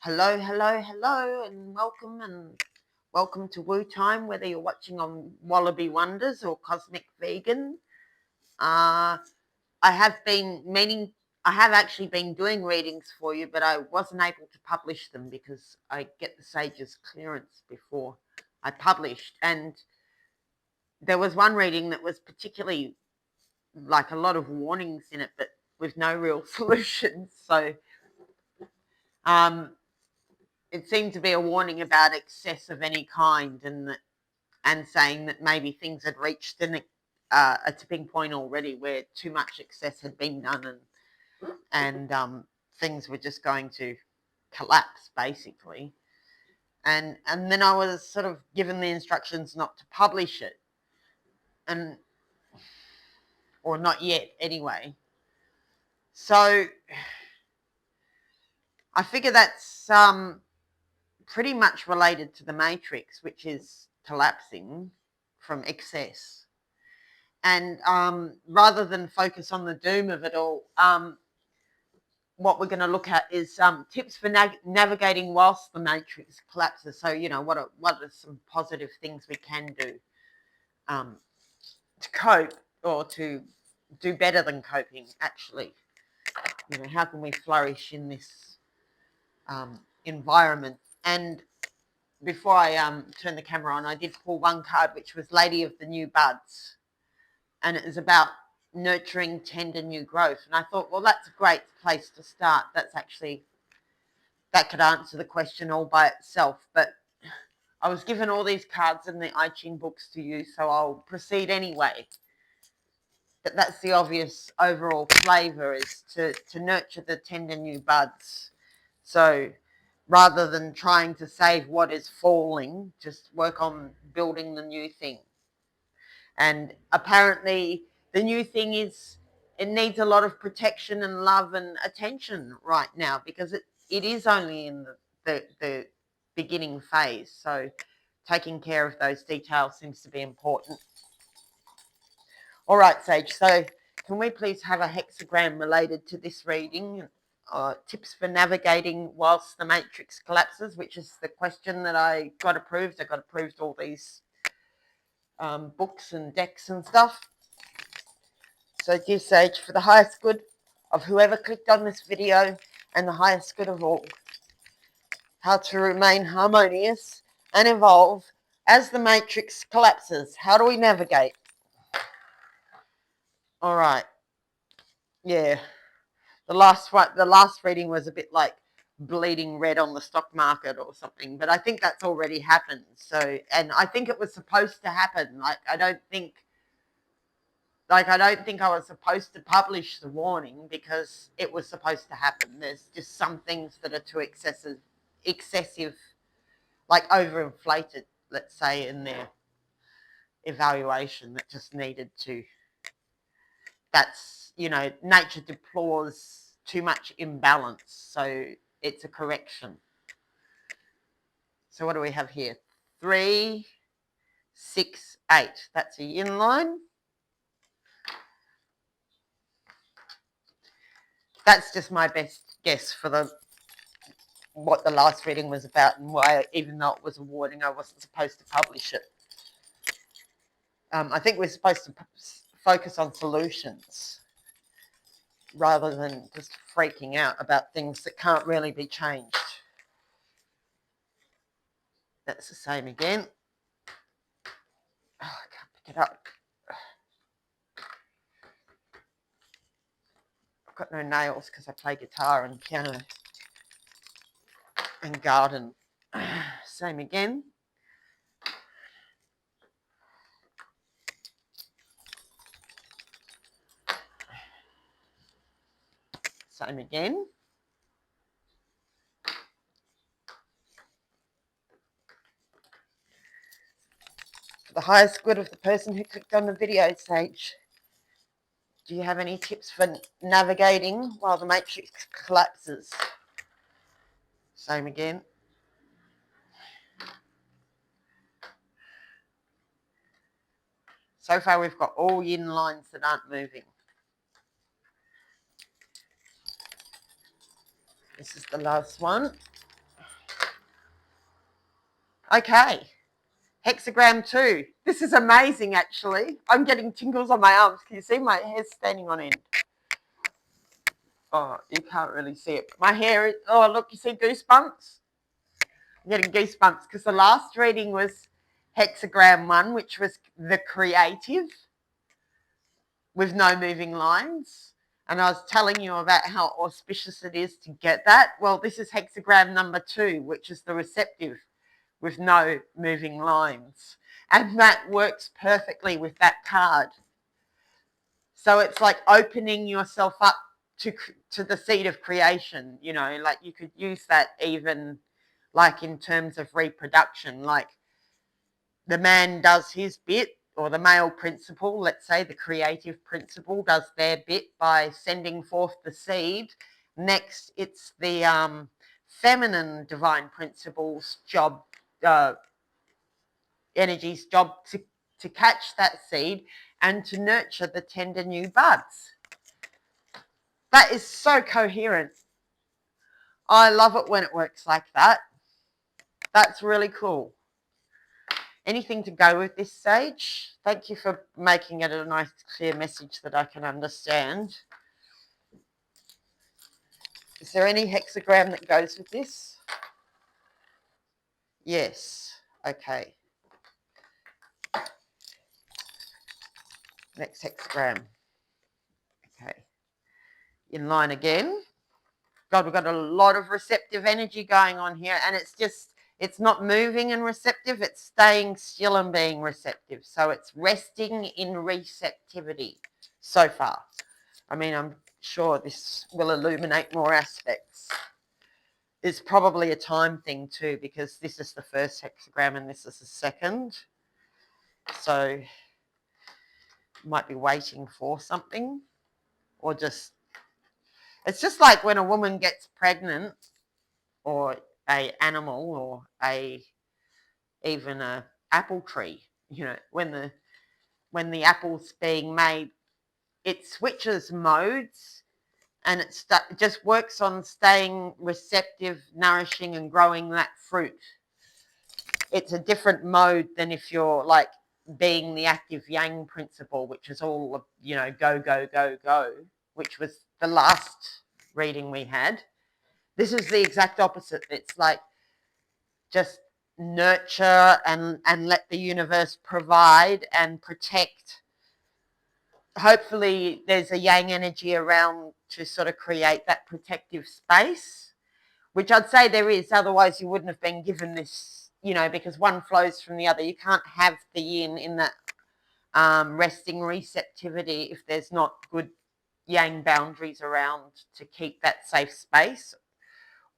Hello, hello, hello, and welcome to Woo Time, whether you're watching on Wallaby Wonders or Cosmic Vegan. I have actually been doing readings for you, but I wasn't able to publish them because I get the Sage's clearance before I published. And there was one reading that was particularly like a lot of warnings in it, but with no real solutions. So, it seemed to be a warning about excess of any kind, and saying that maybe things had reached a tipping point already where too much excess had been done, and things were just going to collapse basically. And then I was sort of given the instructions not to publish it, and or not yet anyway. So I figure that's pretty much related to the matrix, which is collapsing from excess. And rather than focus on the doom of it all, what we're going to look at is tips for navigating whilst the matrix collapses. So, what are some positive things we can do to cope, or to do better than coping, actually? How can we flourish in this environment? And before I turn the camera on, I did pull one card, which was Lady of the New Buds. And it was about nurturing tender new growth. And I thought, well, that's a great place to start. That could answer the question all by itself. But I was given all these cards in the Ching books to use, so I'll proceed anyway. But that's the obvious overall flavour, is to nurture the tender new buds. So rather than trying to save what is falling, just work on building the new thing. And apparently the new thing it needs a lot of protection and love and attention right now, because it is only in the beginning phase. So taking care of those details seems to be important. All right, Sage. So can we please have a hexagram related to this reading? Tips for navigating whilst the matrix collapses, which is the question that I got approved. I got approved all these books and decks and stuff. So, dear Sage, for the highest good of whoever clicked on this video, and the highest good of all, how to remain harmonious and evolve as the matrix collapses. How do we navigate? All right. Yeah. The last reading was a bit like bleeding red on the stock market or something, but I think that's already happened. So, and I think it was supposed to happen. I don't think I was supposed to publish the warning, because it was supposed to happen. There's just some things that are too excessive, like overinflated, let's say, in their evaluation, that just needed to. That's, nature deplores too much imbalance, so it's a correction. So what do we have here? 3, 6, 8. That's a yin line. That's just my best guess for what the last reading was about, and why, even though it was a warning, I wasn't supposed to publish it. I think we're supposed to focus on solutions rather than just freaking out about things that can't really be changed. That's the same again. Oh, I can't pick it up. I've got no nails because I play guitar and piano and garden. Same again. Same again. For the highest good of the person who clicked on the video, Sage, do you have any tips for navigating while the matrix collapses? Same again. So far we've got all yin lines that aren't moving. This is the last one. Okay. Hexagram 2. This is amazing, actually. I'm getting tingles on my arms. Can you see my hair's standing on end? Oh, you can't really see it. My hair is, oh, look, you see goosebumps? I'm getting goosebumps because the last reading was hexagram 1, which was the creative with no moving lines. And I was telling you about how auspicious it is to get that. Well, this is hexagram number 2, which is the receptive with no moving lines. And that works perfectly with that card. So it's like opening yourself up to the seed of creation, you know, like you could use that even like in terms of reproduction, like the man does his bit, or the male principle, let's say the creative principle does their bit by sending forth the seed. Next, it's the feminine divine principle's job, energy's job to catch that seed and to nurture the tender new buds. That is so coherent. I love it when it works like that. That's really cool. Anything to go with this, Sage? Thank you for making it a nice, clear message that I can understand. Is there any hexagram that goes with this? Yes. Okay. Next hexagram. Okay. In line again. God, we've got a lot of receptive energy going on here, and it's not moving and receptive, it's staying still and being receptive. So it's resting in receptivity so far. I mean, I'm sure this will illuminate more aspects. It's probably a time thing too, because this is the first hexagram and this is the second. So might be waiting for something, or just, it's just like when a woman gets pregnant, or a animal, or even a apple tree, you know, when the apple's being made, it switches modes, and it just works on staying receptive, nourishing, and growing that fruit. It's a different mode than if you're like being the active yang principle, which is all, you know, go, go, go, go, which was the last reading we had. This is the exact opposite. It's like just nurture and let the universe provide and protect. Hopefully there's a yang energy around to sort of create that protective space, which I'd say there is. Otherwise you wouldn't have been given this, you know, because one flows from the other. You can't have the yin in that resting receptivity if there's not good yang boundaries around to keep that safe space,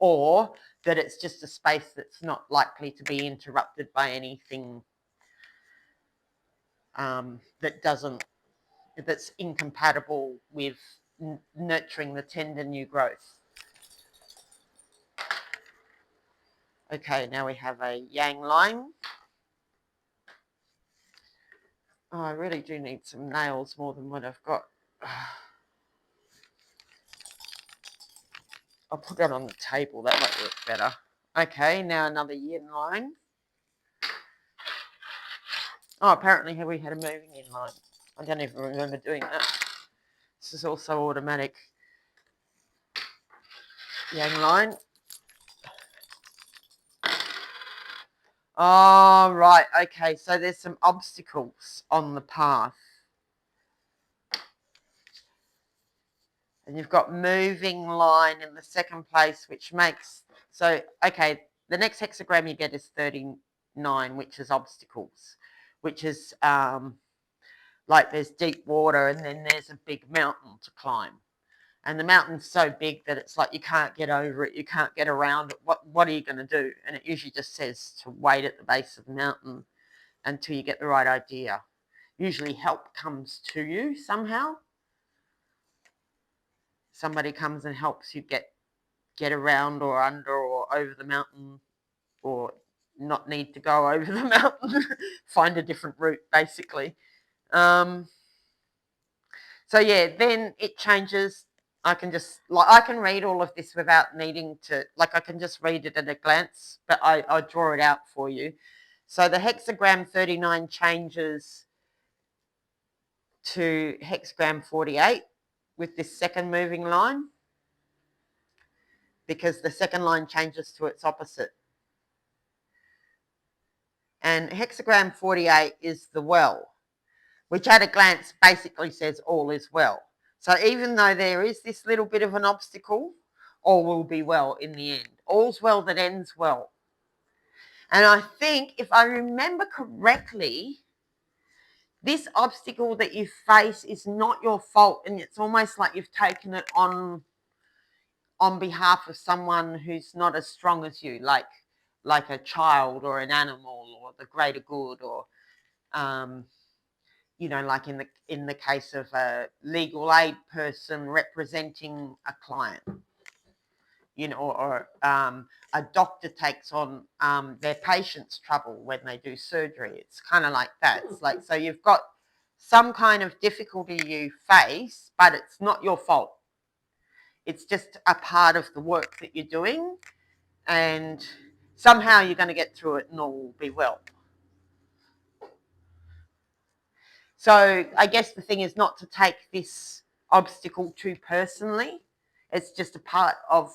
or that it's just a space that's not likely to be interrupted by anything that's incompatible with nurturing the tender new growth. Okay, now we have a yang line. Oh, I really do need some nails more than what I've got. I'll put that on the table, that might work better. Okay, now another yin line. Oh, apparently we had a moving yin line. I don't even remember doing that. This is also automatic. Yang line. Oh, right, okay, so there's some obstacles on the path. And you've got moving line in the second place, which makes, so, okay, the next hexagram you get is 39, which is obstacles, which is like there's deep water and then there's a big mountain to climb. And the mountain's so big that it's like you can't get over it, you can't get around it. What are you going to do? And it usually just says to wait at the base of the mountain until you get the right idea. Usually help comes to you somehow. Somebody comes and helps you get around or under or over the mountain, or not need to go over the mountain. Find a different route, basically. So yeah, then it changes I can just, like, I can read all of this without needing to, like, I can just read it at a glance, but I draw it out for you. So the hexagram 39 changes to hexagram 48 with this second moving line, because the second line changes to its opposite. And hexagram 48 is the well, which at a glance basically says all is well. So even though there is this little bit of an obstacle, all will be well in the end. All's well that ends well. And I think, if I remember correctly, this obstacle that you face is not your fault, and it's almost like you've taken it on behalf of someone who's not as strong as you, like a child or an animal or the greater good, or like in the case of a legal aid person representing a client, or a doctor takes on their patient's trouble when they do surgery. It's kind of like that. It's like, so you've got some kind of difficulty you face, but it's not your fault. It's just a part of the work that you're doing, and somehow you're going to get through it and all will be well. So I guess the thing is not to take this obstacle too personally. It's just a part of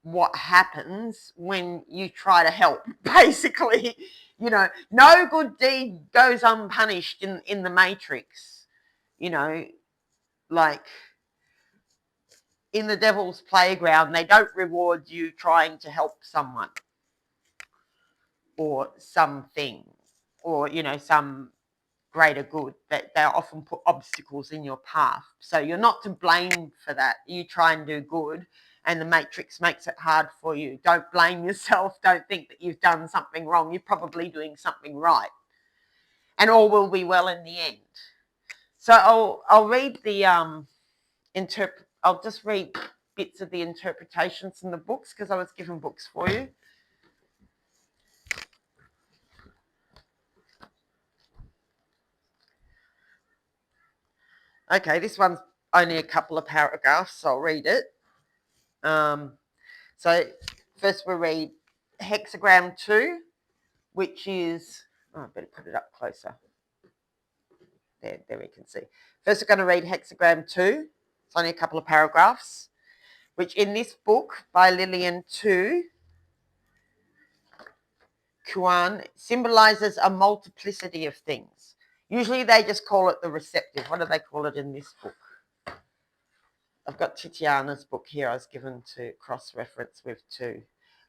what happens when you try to help, basically. No good deed goes unpunished in the Matrix. Like in the Devil's Playground, they don't reward you trying to help someone or something, or some greater good. That they often put obstacles in your path, so you're not to blame for that. You try and do good, and the Matrix makes it hard for you. Don't blame yourself. Don't think that you've done something wrong. You're probably doing something right, and all will be well in the end. So I'll read the I'll just read bits of the interpretations in the books, because I was given books for you. Okay, this one's only a couple of paragraphs, so I'll read it. So first we'll read hexagram 2, which is, I better put it up closer. There we can see. First we're going to read hexagram 2. It's only a couple of paragraphs, which in this book by Lillian Tu Kuan symbolizes a multiplicity of things. Usually they just call it the receptive. What do they call it in this book? I've got Titiana's book here I was given to cross-reference with too.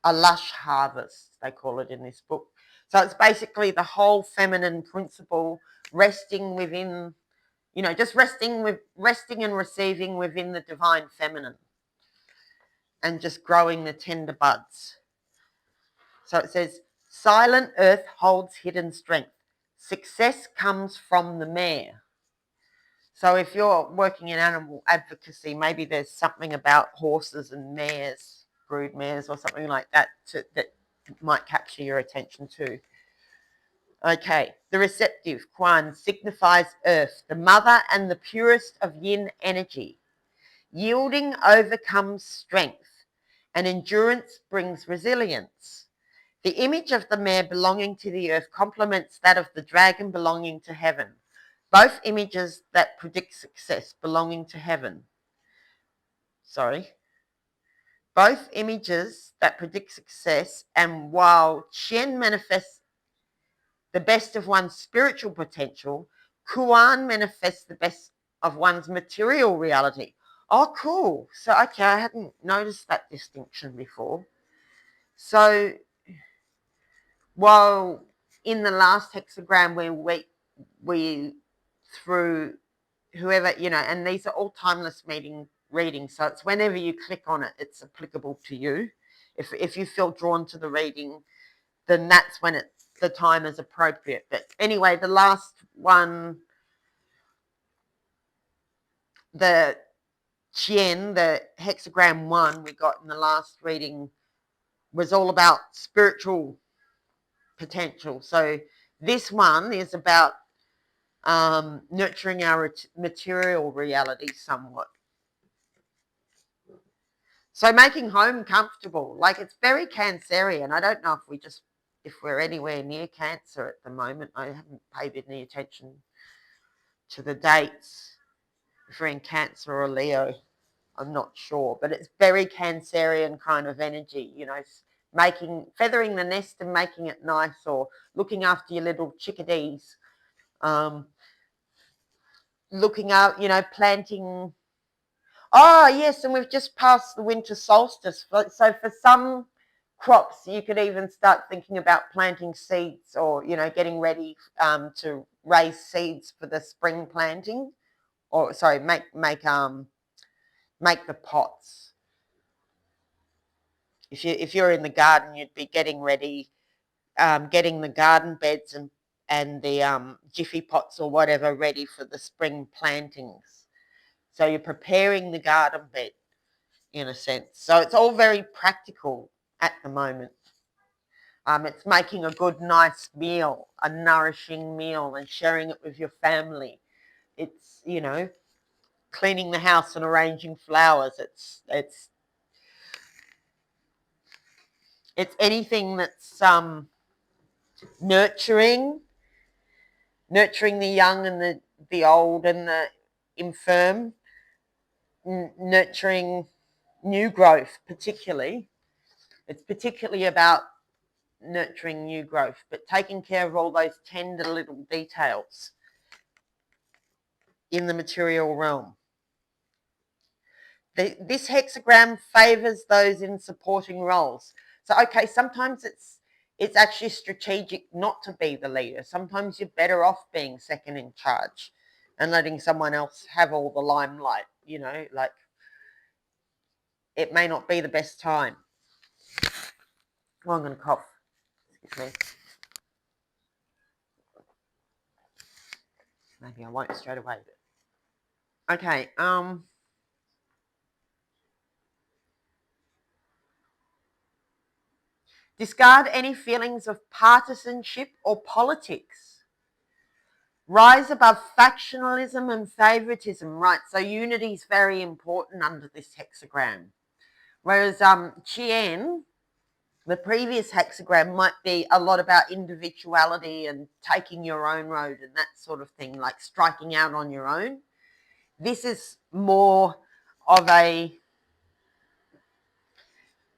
A lush harvest, they call it in this book. So it's basically the whole feminine principle, resting within, just resting and receiving within the divine feminine, and just growing the tender buds. So it says, silent earth holds hidden strength. Success comes from the mare. So if you're working in animal advocacy, maybe there's something about horses and mares, brood mares or something like that, that might capture your attention too. Okay, the receptive, Quan, signifies earth, the mother and the purest of yin energy. Yielding overcomes strength, and endurance brings resilience. The image of the mare belonging to the earth complements that of the dragon belonging to heaven. Both images that predict success belonging to heaven. Both images that predict success, and while Ching manifests the best of one's spiritual potential, Kuan manifests the best of one's material reality. Oh, cool. So, okay, I hadn't noticed that distinction before. So, while in the last hexagram we through whoever, and these are all timeless readings, so it's whenever you click on it, it's applicable to you. If you feel drawn to the reading, then that's when the time is appropriate. But anyway, the last one, the Chien, the hexagram 1 we got in the last reading, was all about spiritual potential. So this one is about nurturing our material reality somewhat. So making home comfortable, like it's very Cancerian. I don't know if we're anywhere near Cancer at the moment. I haven't paid any attention to the dates. If we're in Cancer or Leo, I'm not sure, but it's very Cancerian kind of energy, feathering the nest and making it nice, or looking after your little chickadees, looking out, planting. Oh, yes, and we've just passed the winter solstice. So for some crops, you could even start thinking about planting seeds, or, getting ready to raise seeds for the spring planting, or sorry, make the pots. If you're in the garden, you'd be getting ready, getting the garden beds and the jiffy pots or whatever ready for the spring plantings. So you're preparing the garden bed in a sense. So it's all very practical at the moment. It's making a good, nice meal, a nourishing meal, and sharing it with your family. It's, cleaning the house and arranging flowers. It's anything that's nurturing the young and the old and the infirm, nurturing new growth particularly. It's particularly about nurturing new growth, but taking care of all those tender little details in the material realm. This hexagram favors those in supporting roles. So, okay, sometimes it's actually strategic not to be the leader. Sometimes you're better off being second in charge and letting someone else have all the limelight, like it may not be the best time. Oh, I'm going to cough. Excuse me. Maybe I won't straight away. Okay, discard any feelings of partisanship or politics. Rise above factionalism and favoritism, right? So unity is very important under this hexagram. Whereas Chien, the previous hexagram, might be a lot about individuality and taking your own road and that sort of thing, like striking out on your own. This is more of a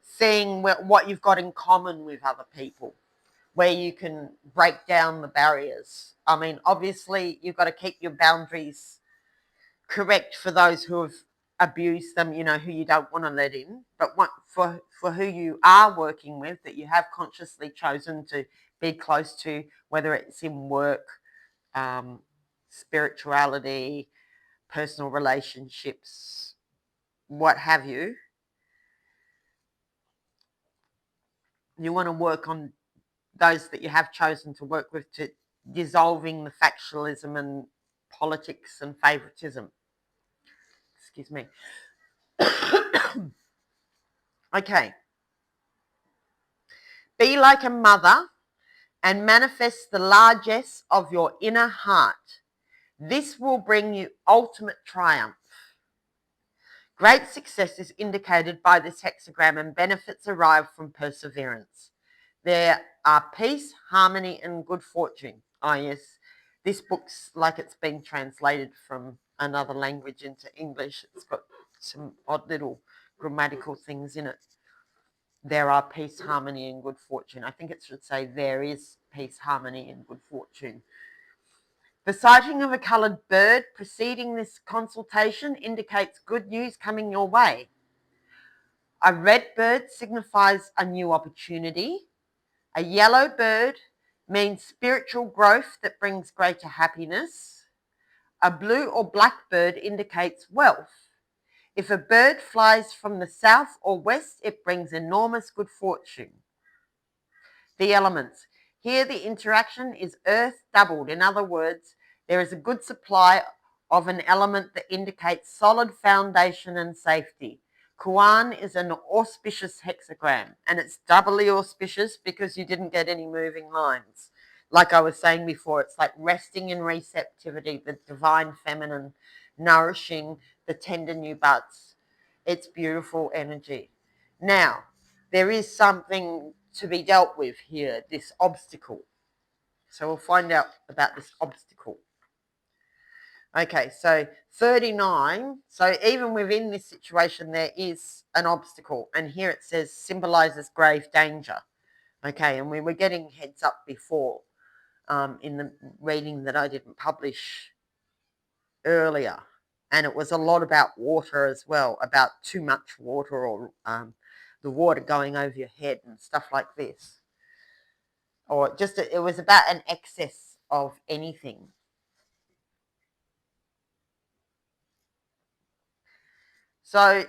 seeing what you've got in common with other people, where you can break down the barriers. I mean, obviously, you've got to keep your boundaries correct for those who have abused them, who you don't want to let in. But for who you are working with, that you have consciously chosen to be close to, whether it's in work, spirituality, personal relationships, what have you, you want to work on those that you have chosen to work with, to dissolving the factionalism and politics and favoritism. Excuse me. Okay. Be like a mother and manifest the largesse of your inner heart. This will bring you ultimate triumph. Great success is indicated by this hexagram, and benefits arrive from perseverance. There are peace, harmony, and good fortune. Oh, yes. This book's like it's been translated from another language into English. It's got some odd little grammatical things in it. There are peace, harmony, and good fortune. I think it should say there is peace, harmony, and good fortune. The sighting of a coloured bird preceding this consultation indicates good news coming your way. A red bird signifies a new opportunity. A yellow bird means spiritual growth that brings greater happiness. A blue or black bird indicates wealth. If a bird flies from the south or west, it brings enormous good fortune. The elements. Here the interaction is earth doubled. In other words, there is a good supply of an element that indicates solid foundation and safety. Kuan is an auspicious hexagram, and it's doubly auspicious because you didn't get any moving lines. Like I was saying before, it's like resting in receptivity, the divine feminine, nourishing the tender new buds. It's beautiful energy. Now, there is something to be dealt with here, this obstacle. So we'll find out about this obstacle. Okay, so 39. So even within this situation, there is an obstacle. And here it says symbolizes grave danger. Okay, and we were getting heads up before in the reading that I didn't publish earlier. And it was a lot about water as well, about too much water or the water going over your head and stuff like this. Or just, it was about an excess of anything. So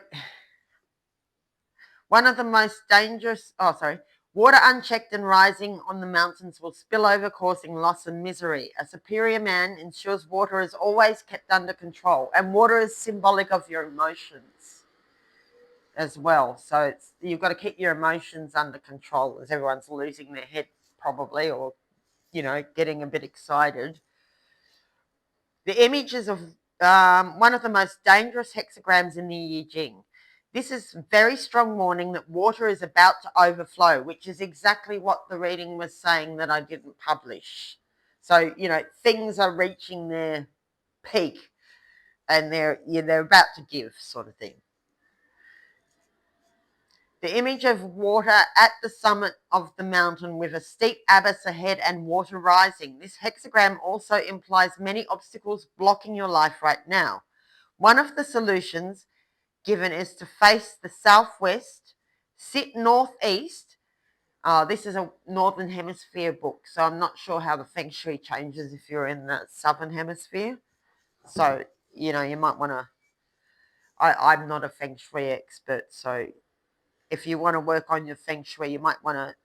one of the most dangerous, water unchecked and rising on the mountains will spill over, causing loss and misery. A superior man ensures water is always kept under control, and water is symbolic of your emotions as well. So you've got to keep your emotions under control as everyone's losing their head probably, or, getting a bit excited. The images of one of the most dangerous hexagrams in the I Ching. This is very strong warning that water is about to overflow, which is exactly what the reading was saying that I didn't publish. So, things are reaching their peak and they're about to give, sort of thing. The image of water at the summit of the mountain with a steep abyss ahead and water rising. This hexagram also implies many obstacles blocking your life right now. One of the solutions given is to face the southwest, sit northeast. This is a northern hemisphere book, so I'm not sure how the feng shui changes if you're in the southern hemisphere. So, you might want to, I'm not a feng shui expert, so if you want to work on your feng shui, you might want to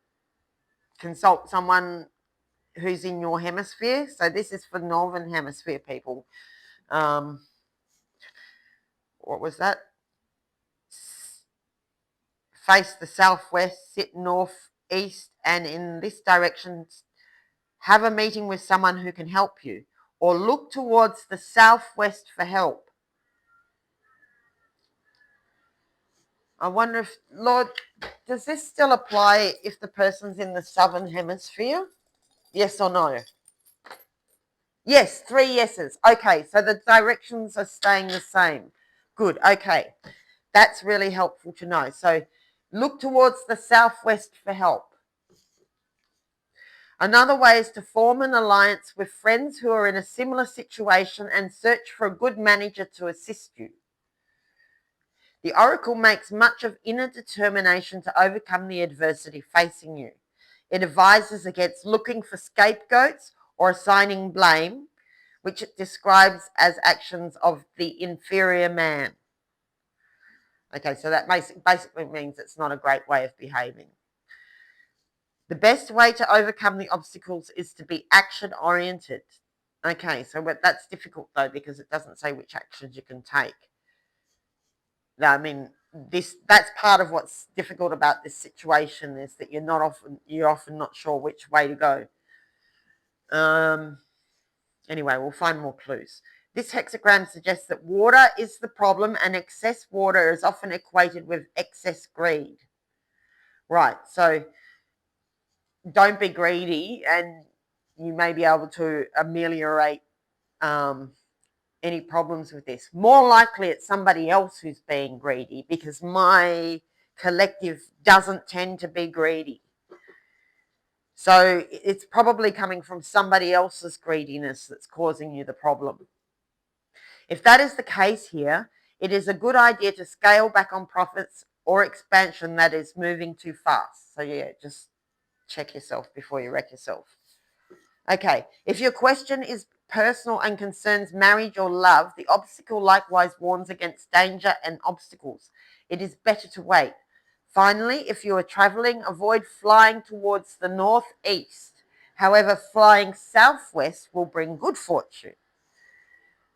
consult someone who's in your hemisphere. So this is for northern hemisphere people. What was that? Face the southwest, sit northeast, and in this direction, have a meeting with someone who can help you, or look towards the southwest for help. I wonder if, Lord, does this still apply if the person's in the southern hemisphere? Yes or no? Yes, 3 yeses. Okay, so the directions are staying the same. Good, okay. That's really helpful to know. So look towards the southwest for help. Another way is to form an alliance with friends who are in a similar situation and search for a good manager to assist you. The oracle makes much of inner determination to overcome the adversity facing you. It advises against looking for scapegoats or assigning blame, which it describes as actions of the inferior man. Okay, so that basically means it's not a great way of behaving. The best way to overcome the obstacles is to be action-oriented. Okay, so that's difficult though because it doesn't say which actions you can take. I mean, that's part of what's difficult about this situation is that you're often not sure which way to go. Anyway, we'll find more clues. This hexagram suggests that water is the problem and excess water is often equated with excess greed. Right, so don't be greedy and you may be able to ameliorate any problems with this. More likely it's somebody else who's being greedy because my collective doesn't tend to be greedy. So it's probably coming from somebody else's greediness that's causing you the problem. If that is the case here, it is a good idea to scale back on profits or expansion that is moving too fast. So yeah, just check yourself before you wreck yourself. Okay, if your question is personal and concerns marriage or love, the obstacle likewise warns against danger and obstacles. It is better to wait. Finally, if you are traveling, avoid flying towards the northeast. However, flying southwest will bring good fortune.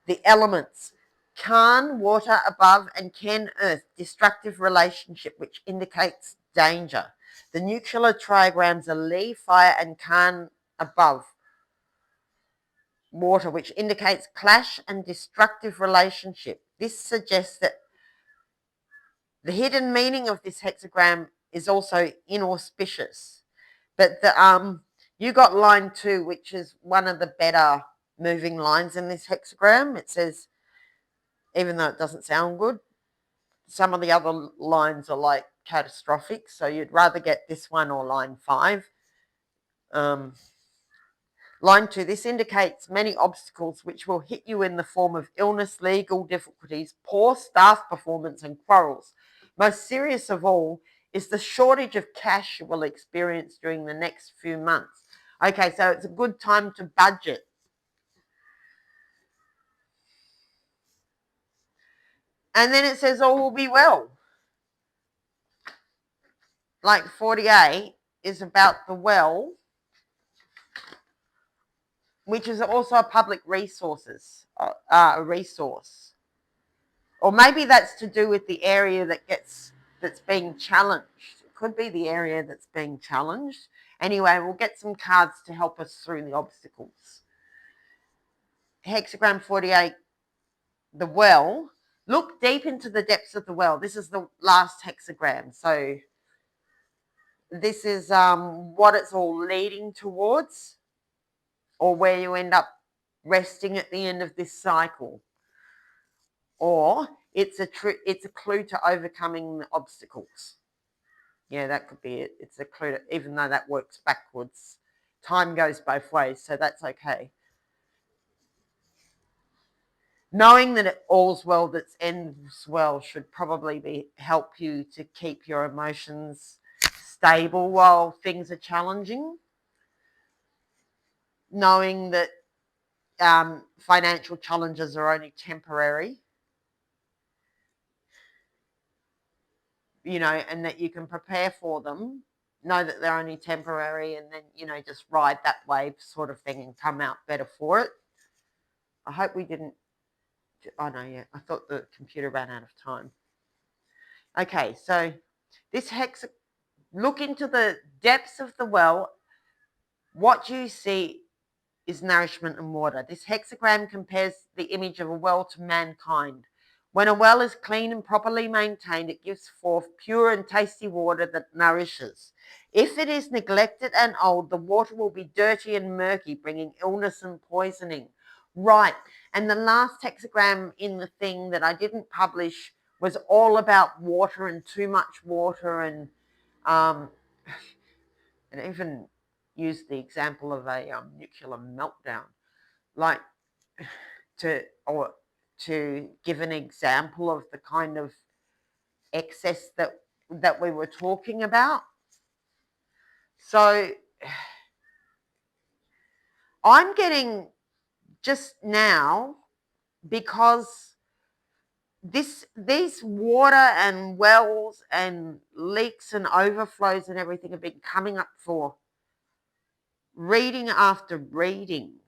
The elements: Kan, water above, and Ken, earth, destructive relationship, which indicates danger. The nuclear trigrams are Li, fire, and Kan above, water, which indicates clash and destructive relationship. This suggests that The hidden meaning of this hexagram is also inauspicious. But you got line 2, which is one of the better moving lines in this hexagram. It says, even though it doesn't sound good, some of the other lines are like catastrophic. So you'd rather get this one or line 5. Line 2, this indicates many obstacles which will hit you in the form of illness, legal difficulties, poor staff performance, and quarrels. Most serious of all is the shortage of cash you will experience during the next few months. Okay, so it's a good time to budget. And then it says all will be well. Like 48 is about the well, which is also a public resource. Or maybe that's to do with the area that's being challenged. It could be the area that's being challenged. Anyway, we'll get some cards to help us through the obstacles. Hexagram 48, the well. Look deep into the depths of the well. This is the last hexagram. So this is what it's all leading towards, or where you end up resting at the end of this cycle. Or it's a clue to overcoming the obstacles. Yeah, that could be it. It's a clue, even though that works backwards. Time goes both ways, so that's okay. Knowing that all's well that ends well should probably help you to keep your emotions stable while things are challenging. Knowing that financial challenges are only temporary, and that you can prepare for them, know that they're only temporary, and then, just ride that wave sort of thing and come out better for it. I hope we didn't. Oh, no, yeah. I thought the computer ran out of time. Okay, so this look into the depths of the well. What you see is nourishment and water. This hexagram compares the image of a well to mankind. When a well is clean and properly maintained, it gives forth pure and tasty water that nourishes. If it is neglected and old, the water will be dirty and murky, bringing illness and poisoning. Right. And the last hexagram in the thing that I didn't publish was all about water and too much water, and even used the example of a nuclear meltdown. Like, to give an example of the kind of excess that we were talking about. So I'm getting just now, because these water and wells and leaks and overflows and everything have been coming up for reading after reading.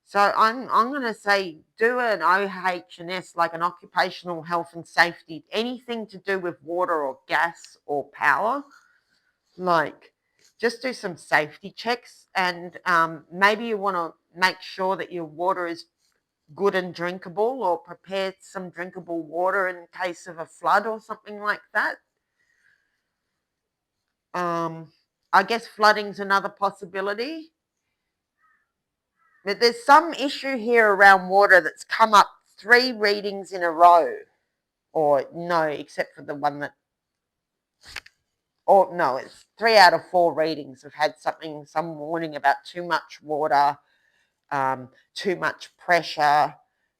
So I'm going to say do an OH&S, like an occupational health and safety, anything to do with water or gas or power. Like, just do some safety checks, and maybe you want to make sure that your water is good and drinkable, or prepare some drinkable water in case of a flood or something like that. I guess flooding's another possibility. But there's some issue here around water that's come up 3 readings in a row. Or no, except for the one that, or no, it's 3 out of 4 readings have had some warning about too much water, too much pressure,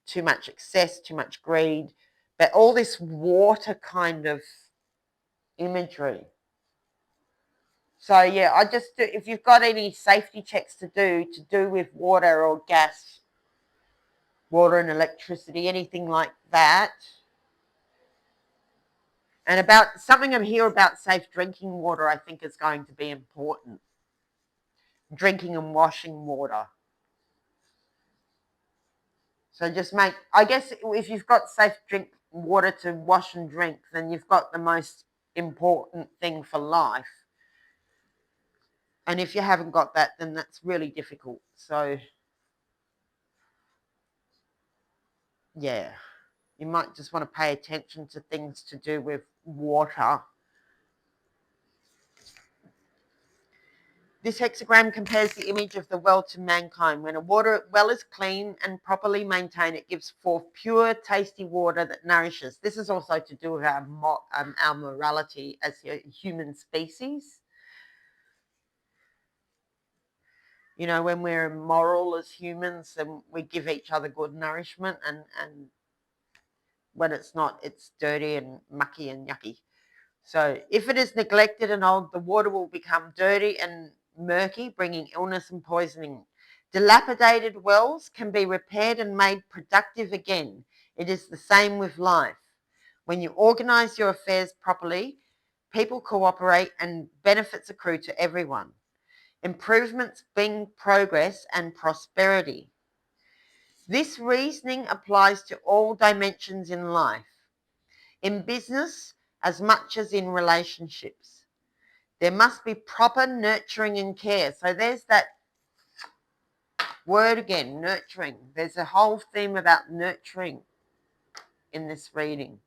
too much excess, too much greed, but all this water kind of imagery. So yeah, I just do, if you've got any safety checks to do with water or gas, water and electricity, anything like that. And about something I'm here about safe drinking water, I think is going to be important. Drinking and washing water. So just I guess if you've got safe drink water to wash and drink, then you've got the most important thing for life. And if you haven't got that, then that's really difficult. So yeah, you might just want to pay attention to things to do with water. This hexagram compares the image of the well to mankind. When a water well is clean and properly maintained, it gives forth pure, tasty water that nourishes. This is also to do with our morality as a human species. You know, when we're moral as humans, then we give each other good nourishment, and when it's not, it's dirty and mucky and yucky. So if it is neglected and old, the water will become dirty and murky, bringing illness and poisoning. Dilapidated wells can be repaired and made productive again. It is the same with life. When you organise your affairs properly, people cooperate and benefits accrue to everyone. Improvements bring progress and prosperity. This reasoning applies to all dimensions in life. In business, as much as in relationships, there must be proper nurturing and care. So there's that word again, nurturing. There's a whole theme about nurturing in this reading.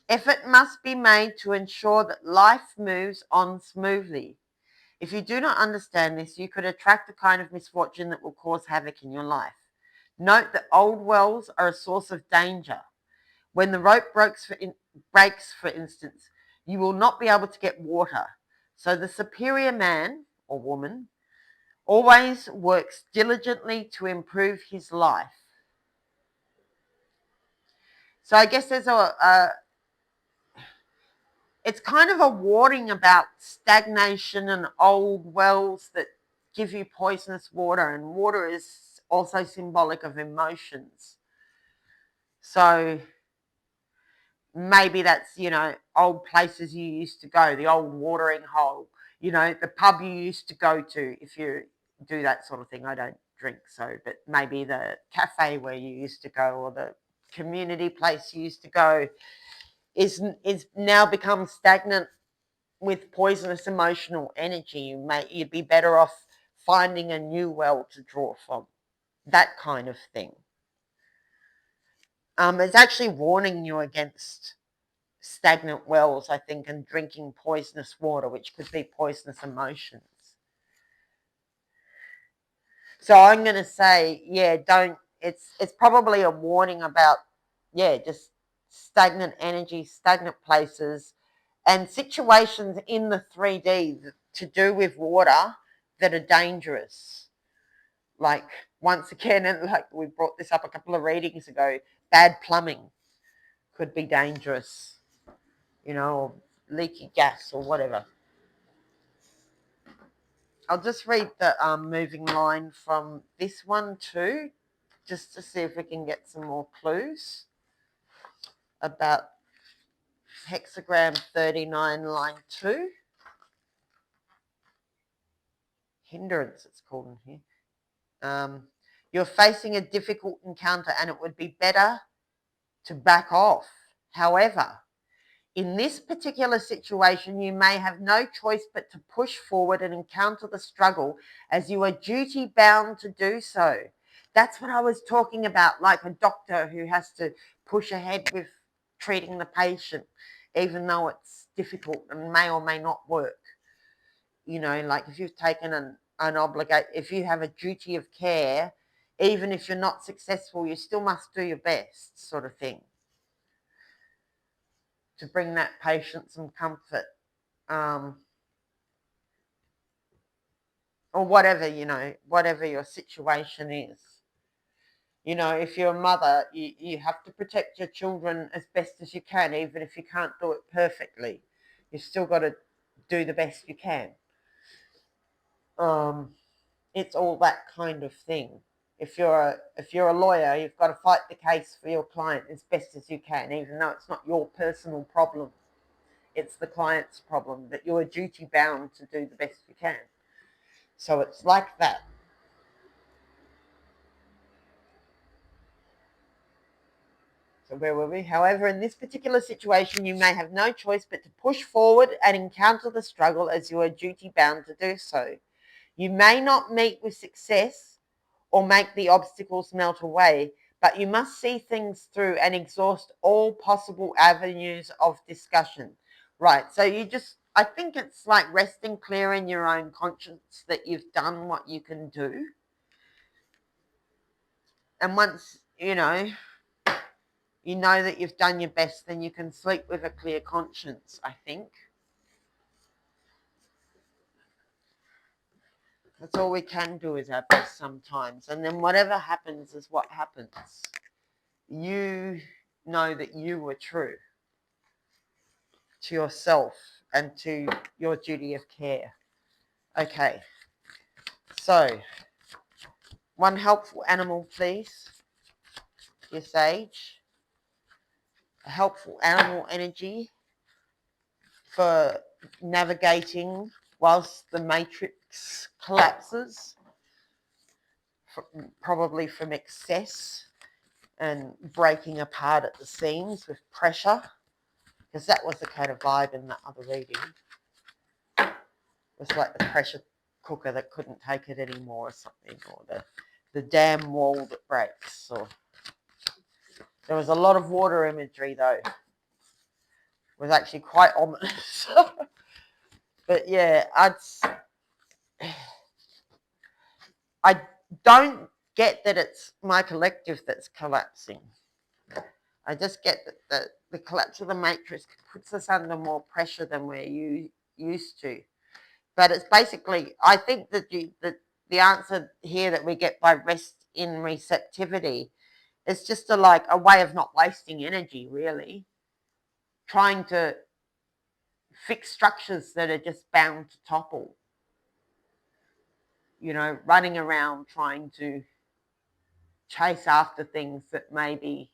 Effort must be made to ensure that life moves on smoothly. If you do not understand this, you could attract the kind of misfortune that will cause havoc in your life. Note that old wells are a source of danger. When the rope breaks, for instance, you will not be able to get water. So the superior man or woman always works diligently to improve his life. So I guess there's it's kind of a warning about stagnation and old wells that give you poisonous water, and water is also symbolic of emotions. So maybe that's, old places you used to go, the old watering hole, the pub you used to go to, if you do that sort of thing. I don't drink, but maybe the cafe where you used to go, or the community place you used to go is now become stagnant with poisonous emotional energy. You'd be better off finding a new well to draw from, that kind of thing. It's actually warning you against stagnant wells, I think, and drinking poisonous water, which could be poisonous emotions. So I'm going to say, it's probably a warning about, just stagnant energy, stagnant places, and situations in the 3D to do with water that are dangerous. Like, once again, and like we brought this up a couple of readings ago, bad plumbing could be dangerous, or leaky gas or whatever. I'll just read the moving line from this one too, just to see if we can get some more clues about hexagram 39, line 2. Hindrance, it's called in here. You're facing a difficult encounter and it would be better to back off. However, in this particular situation, you may have no choice but to push forward and encounter the struggle, as you are duty bound to do so. That's what I was talking about, like a doctor who has to push ahead with treating the patient, even though it's difficult and may or may not work. Like if you've taken if you have a duty of care, even if you're not successful, you still must do your best, sort of thing, to bring that patient some comfort, or whatever your situation is. If you're a mother, you have to protect your children as best as you can, even if you can't do it perfectly. You've still got to do the best you can. It's all that kind of thing. If you're a lawyer, you've got to fight the case for your client as best as you can, even though it's not your personal problem. It's the client's problem, that you're duty bound to do the best you can. So it's like that. So where were we? However, in this particular situation, you may have no choice but to push forward and encounter the struggle, as you are duty bound to do so. You may not meet with success or make the obstacles melt away, but you must see things through and exhaust all possible avenues of discussion. Right, so I think it's like resting clear in your own conscience that you've done what you can do. And once, you know that you've done your best, then you can sleep with a clear conscience, I think. That's all we can do is our best sometimes. And then whatever happens is what happens. You know that you were true to yourself and to your duty of care. Okay, so one helpful animal, please. Your sage. A helpful animal energy for navigating whilst the matrix collapses, probably from excess and breaking apart at the seams with pressure, because that was the kind of vibe in that other reading. It was like the pressure cooker that couldn't take it anymore or something, or the dam wall that breaks. Or there was a lot of water imagery though. It was actually quite ominous. But yeah, I don't get that it's my collective that's collapsing. I just get that the collapse of the matrix puts us under more pressure than we're used to. But it's basically, I think that the answer here that we get by rest in receptivity is just a way of not wasting energy, really. Trying to fix structures that are just bound to topple. Running around trying to chase after things that may be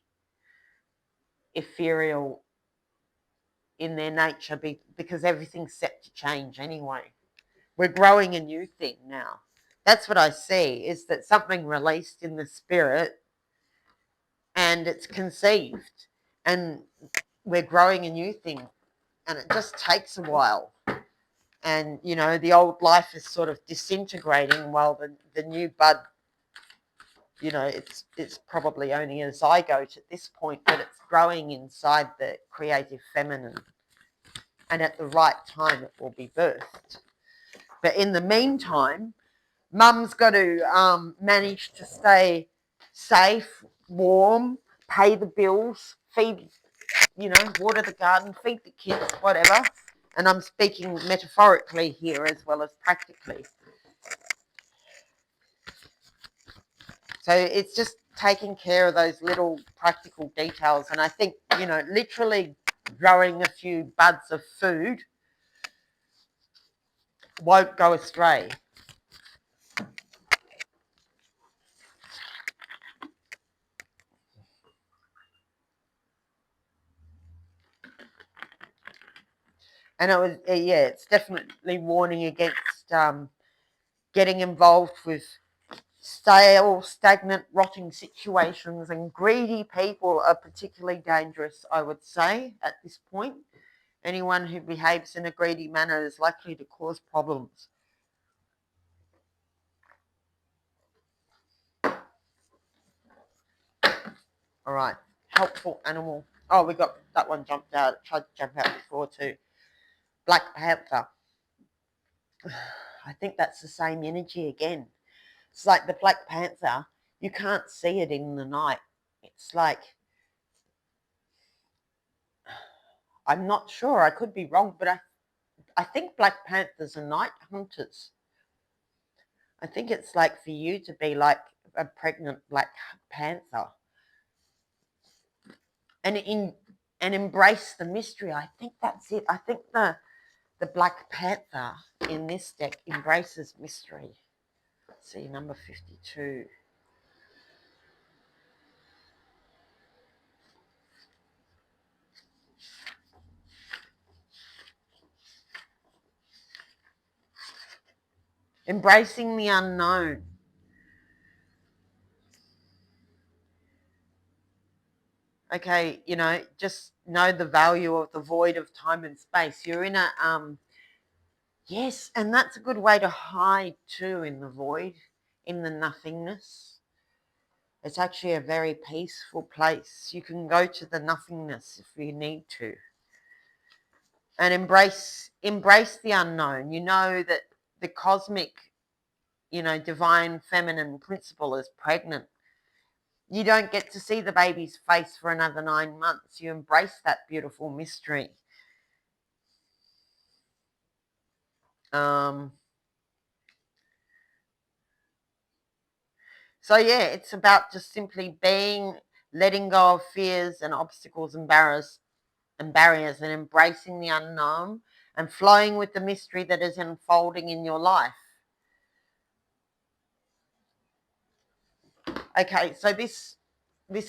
ethereal in their nature because everything's set to change anyway. We're growing a new thing now. That's what I see, is that something released in the spirit and it's conceived and we're growing a new thing, and it just takes a while. And, the old life is sort of disintegrating while the new bud, it's probably only a zygote at this point, but it's growing inside the creative feminine. And at the right time, it will be birthed. But in the meantime, mum's got to manage to stay safe, warm, pay the bills, feed, water the garden, feed the kids, whatever. And I'm speaking metaphorically here as well as practically. So it's just taking care of those little practical details. And I think, literally growing a few buds of food won't go astray. And it's definitely warning against getting involved with stale, stagnant, rotting situations, and greedy people are particularly dangerous, I would say, at this point. Anyone who behaves in a greedy manner is likely to cause problems. All right, helpful animal. Oh, we got that one jumped out. It tried to jump out before too. Black Panther. I think that's the same energy again. It's like the Black Panther, you can't see it in the night. It's like, I'm not sure, I could be wrong, but I think Black Panthers are night hunters. I think it's like for you to be like a pregnant Black Panther and embrace the mystery. I think that's it. I think the Black Panther in this deck embraces mystery. Let's see, number 52. Embracing the unknown. Okay, just know the value of the void of time and space. You're in a yes, and that's a good way to hide too, in the void, in the nothingness. It's actually a very peaceful place. You can go to the nothingness if you need to. And embrace the unknown. You know that the cosmic, divine feminine principle is pregnant. You don't get to see the baby's face for another 9 months. You embrace that beautiful mystery. So yeah, it's about just simply letting go of fears and obstacles and barriers and embracing the unknown and flowing with the mystery that is unfolding in your life. Okay, so this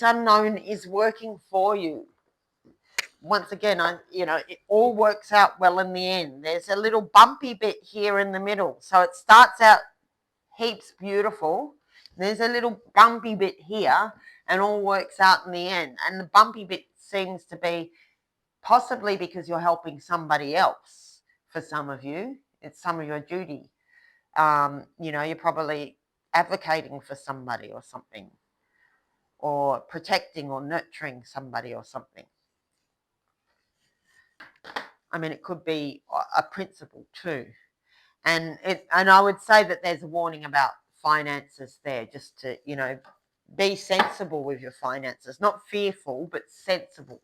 unknown is working for you. Once again, it all works out well in the end. There's a little bumpy bit here in the middle. So it starts out heaps beautiful. There's a little bumpy bit here and all works out in the end. And the bumpy bit seems to be possibly because you're helping somebody else. For some of you, it's some of your duty. You're probably advocating for somebody or something, or protecting or nurturing somebody or something. I mean, it could be a principle too. And I would say that there's a warning about finances there, just to, be sensible with your finances. Not fearful, but sensible.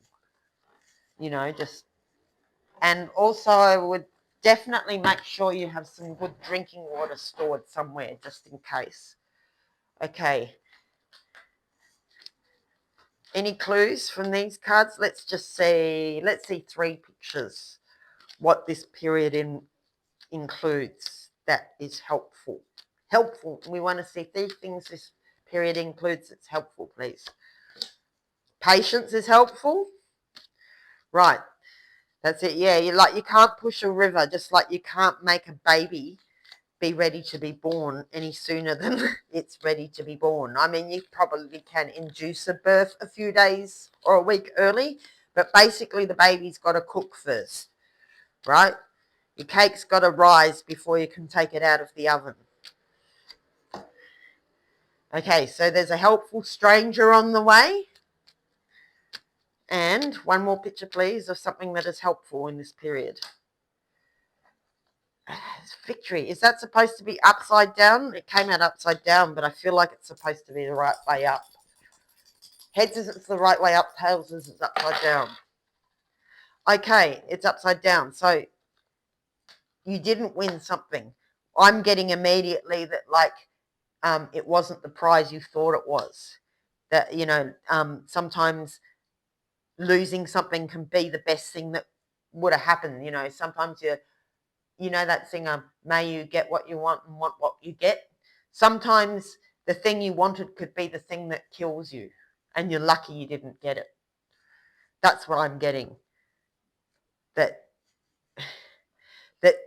And also I would definitely make sure you have some good drinking water stored somewhere, just in case. Okay. Any clues from these cards? Let's see 3 pictures. What this period includes that is helpful. We want to see 3 things this period includes that's helpful, please. Patience is helpful. Right. That's it. Yeah, you can't push a river, just like you can't make a baby be ready to be born any sooner than it's ready to be born. I mean, you probably can induce a birth a few days or a week early, but basically the baby's got to cook first, right? Your cake's got to rise before you can take it out of the oven. Okay, so there's a helpful stranger on the way. And one more picture, please, of something that is helpful in this period. Victory. Is that supposed to be upside down? It came out upside down, but I feel like it's supposed to be the right way up. Heads is it's the right way up, tails is it's upside down. Okay, it's upside down. So you didn't win something. I'm getting immediately that it wasn't the prize you thought it was. That, sometimes losing something can be the best thing that would have happened. Sometimes that singer, may you get what you want and want what you get. Sometimes the thing you wanted could be the thing that kills you, and you're lucky you didn't get it. That's what I'm getting. That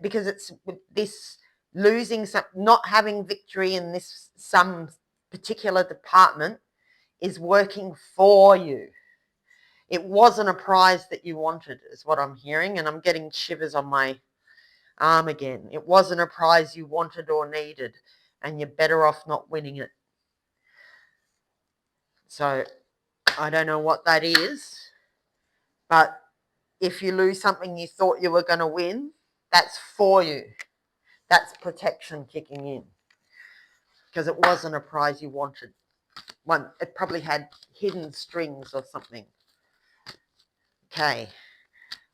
because it's this losing not having victory in some particular department is working for you. It wasn't a prize that you wanted, is what I'm hearing, and I'm getting shivers on my arm again. It wasn't a prize you wanted or needed, and you're better off not winning it. So I don't know what that is, but if you lose something you thought you were going to win, that's for you. That's protection kicking in, because it wasn't a prize you wanted. It probably had hidden strings or something. Okay,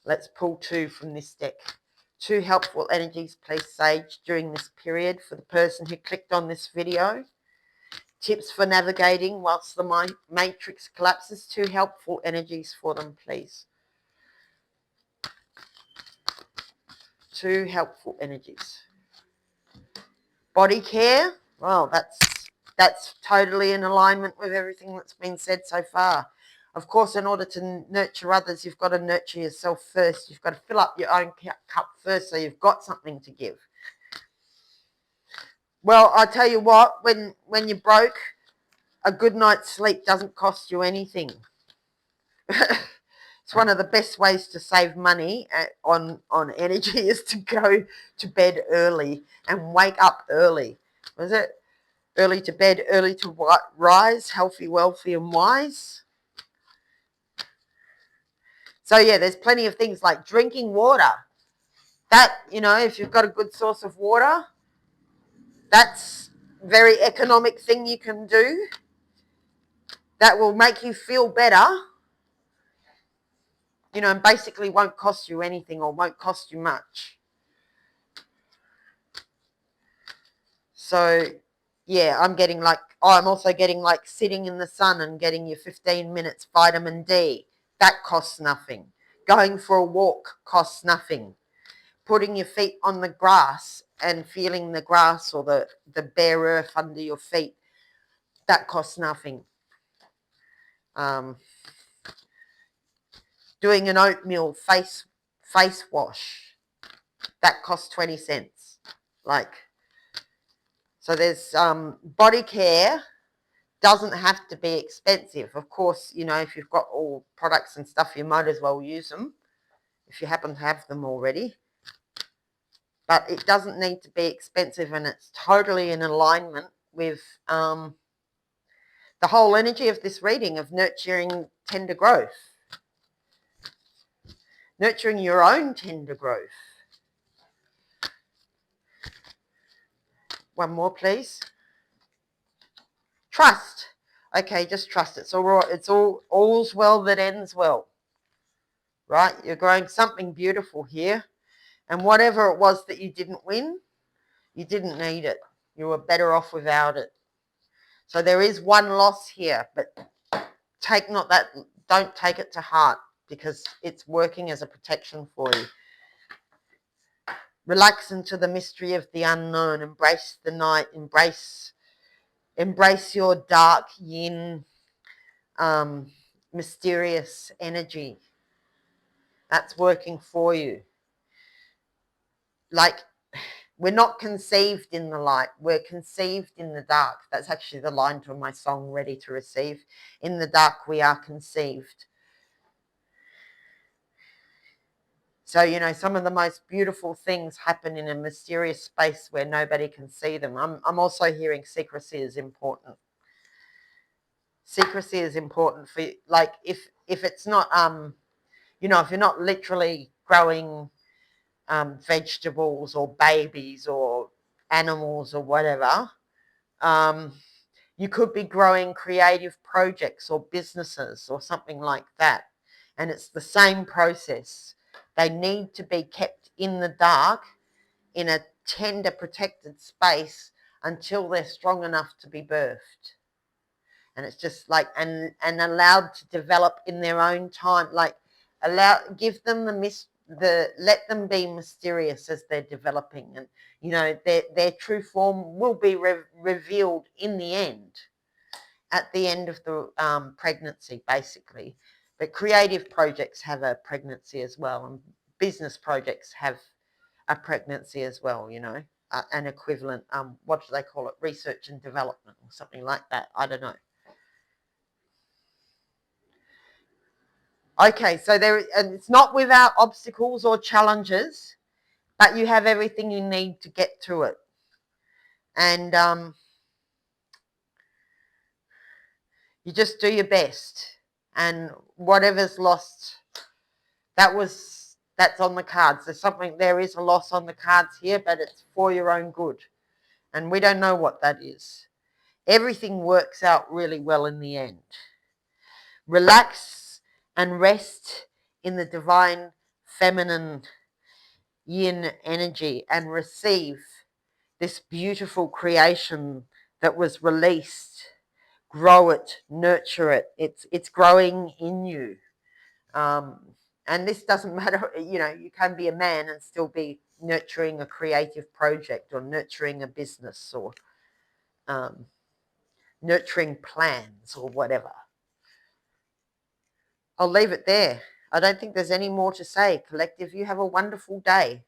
let's pull 2 from this deck. 2 helpful energies, please, Sage, during this period for the person who clicked on this video. Tips for navigating whilst the matrix collapses. 2 helpful energies for them, please. 2 helpful energies. Body care. Well, that's totally in alignment with everything that's been said so far. Of course, in order to nurture others, you've got to nurture yourself first. You've got to fill up your own cup first so you've got something to give. Well, I tell you what, when you're broke, a good night's sleep doesn't cost you anything. It's one of the best ways to save money on energy is to go to bed early and wake up early. Was it Early to bed, early to rise, healthy, wealthy, and wise. So yeah, there's plenty of things like drinking water. That, if you've got a good source of water, that's a very economic thing you can do. That will make you feel better, and basically won't cost you anything or won't cost you much. So yeah, I'm also getting like sitting in the sun and getting your 15 minutes vitamin D. That costs nothing. Going for a walk costs nothing. Putting your feet on the grass and feeling the grass or the bare earth under your feet, that costs nothing. Doing an oatmeal face wash, that costs 20 cents. So there's body care doesn't have to be expensive. Of course, if you've got all products and stuff, you might as well use them if you happen to have them already. But it doesn't need to be expensive, and it's totally in alignment with the whole energy of this reading of nurturing tender growth. Nurturing your own tender growth. One more, please. Trust. Okay, just trust. It's all right. It's all's well that ends well. Right? You're growing something beautiful here. And whatever it was that you didn't win, you didn't need it. You were better off without it. So there is one loss here, but don't take it to heart, because it's working as a protection for you. Relax into the mystery of the unknown. Embrace the night. Embrace your dark yin, mysterious energy. That's working for you. Like, we're not conceived in the light. We're conceived in the dark. That's actually the line to my song, Ready to Receive. In the dark, we are conceived. So, some of the most beautiful things happen in a mysterious space where nobody can see them. I'm also hearing secrecy is important. Secrecy is important for, like, if it's not, if you're not literally growing vegetables or babies or animals or whatever, you could be growing creative projects or businesses or something like that. And it's the same process. They need to be kept in the dark, in a tender, protected space until they're strong enough to be birthed. And it's just like, and allowed to develop in their own time. Like, give them let them be mysterious as they're developing, and their true form will be revealed in the end, at the end of the pregnancy, basically. But creative projects have a pregnancy as well, and business projects have a pregnancy as well. An equivalent. What do they call it? Research and development, or something like that. I don't know. Okay, so and it's not without obstacles or challenges, but you have everything you need to get through it. And you just do your best. And whatever's lost, that's on the cards. There is a loss on the cards here, but it's for your own good. And we don't know what that is. Everything works out really well in the end. Relax and rest in the divine feminine yin energy and receive this beautiful creation that was released. Grow it, nurture it. It's growing in you. And this doesn't matter, you can be a man and still be nurturing a creative project or nurturing a business or nurturing plans or whatever. I'll leave it there. I don't think there's any more to say. Collective, you have a wonderful day.